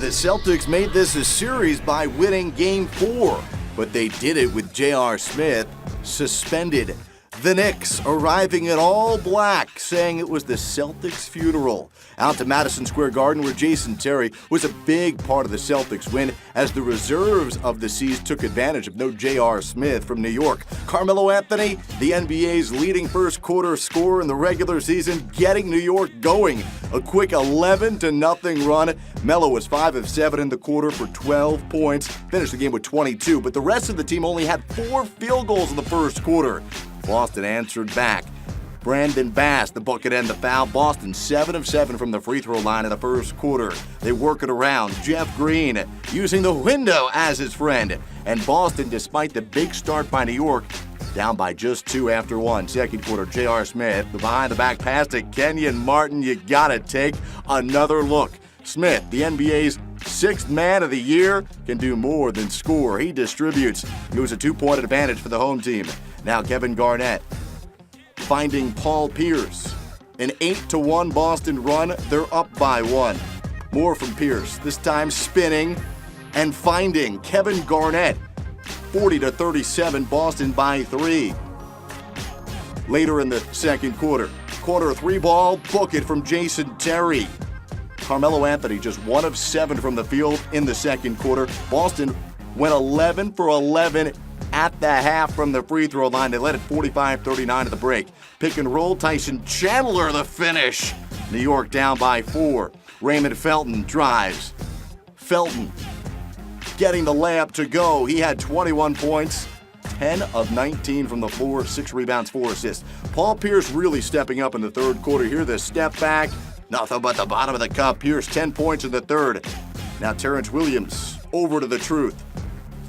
The Celtics made this a series by winning Game 4, but they did it with J.R. Smith suspended. The Knicks arriving in all black, saying it was the Celtics' funeral. Out to Madison Square Garden, where Jason Terry was a big part of the Celtics win as the reserves of the C's took advantage of no J.R. Smith from New York. Carmelo Anthony, the NBA's leading first-quarter scorer in the regular season, getting New York going. A quick 11-0 run. Melo was 5 of 7 in the quarter for 12 points, finished the game with 22, but the rest of the team only had 4 field goals in the first quarter. Boston answered back. Brandon Bass, the bucket and the foul. Boston 7 of 7 from the free throw line in the first quarter. They work it around. Jeff Green using the window as his friend. And Boston, despite the big start by New York, down by just 2 after 1. Second quarter, J.R. Smith, the behind-the-back pass to Kenyon Martin. You gotta take another look. Smith, the NBA's 6th man of the year, can do more than score. He distributes. It was a 2-point advantage for the home team. Now Kevin Garnett finding Paul Pierce. An 8-1 Boston run. They're up by 1. More from Pierce, this time spinning and finding Kevin Garnett. 40-37, Boston by 3. Later in the second quarter, corner 3 ball, book it from Jason Terry. Carmelo Anthony just 1 of 7 from the field in the second quarter. Boston went 11 for 11 at the half from the free throw line. They led it 45-39 at the break. Pick and roll, Tyson Chandler the finish. New York down by 4. Raymond Felton drives. Felton getting the layup to go. He had 21 points, 10 of 19 from the floor, 6 rebounds, 4 assists. Paul Pierce really stepping up in the third quarter here. The step back, nothing but the bottom of the cup. Pierce 10 points in the third. Now Terrence Williams over to the truth.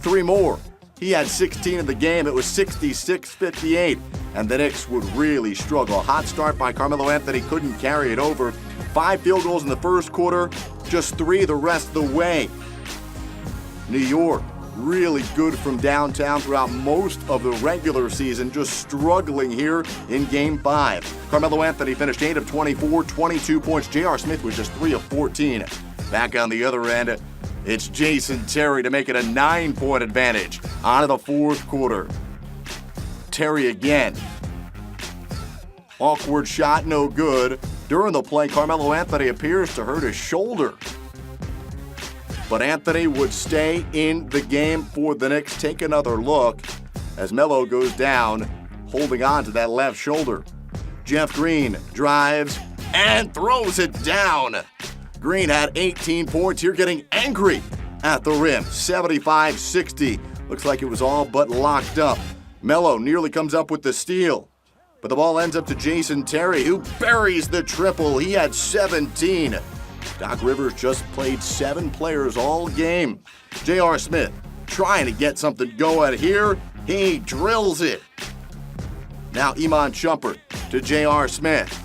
3 more. He had 16 in the game. It was 66-58. And the Knicks would really struggle. Hot start by Carmelo Anthony, couldn't carry it over. 5 field goals in the first quarter, just 3 the rest of the way. New York, really good from downtown throughout most of the regular season, just struggling here in Game 5. Carmelo Anthony finished 8 of 24, 22 points. J.R. Smith was just 3 of 14. Back on the other end, it's Jason Terry to make it a 9-point advantage out of the fourth quarter. Terry again. Awkward shot, no good. During the play, Carmelo Anthony appears to hurt his shoulder. But Anthony would stay in the game for the Knicks. Take another look as Melo goes down, holding on to that left shoulder. Jeff Green drives and throws it down. Green had 18 points here, getting angry at the rim. 75-60. Looks like it was all but locked up. Melo nearly comes up with the steal, but the ball ends up to Jason Terry, who buries the triple. He had 17. Doc Rivers just played 7 players all game. J.R. Smith trying to get something going here. He drills it. Now Iman Shumpert to J.R. Smith.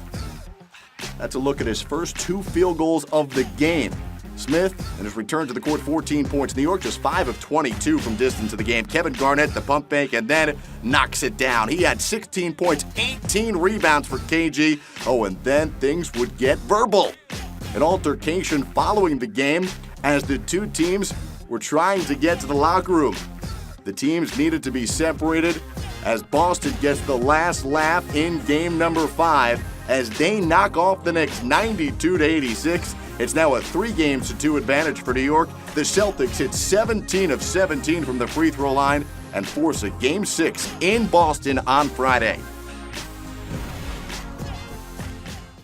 That's a look at his first 2 field goals of the game. Smith, in his return to the court, 14 points. New York just 5 of 22 from distance of the game. Kevin Garnett, the pump fake, and then knocks it down. He had 16 points, 18 rebounds for KG. Oh, and then things would get verbal. An altercation following the game as the two teams were trying to get to the locker room. The teams needed to be separated as Boston gets the last laugh in game number 5 as they knock off the Knicks 92-86. It's now a 3-2 advantage for New York. The Celtics hit 17 of 17 from the free throw line and force a Game 6 in Boston on Friday.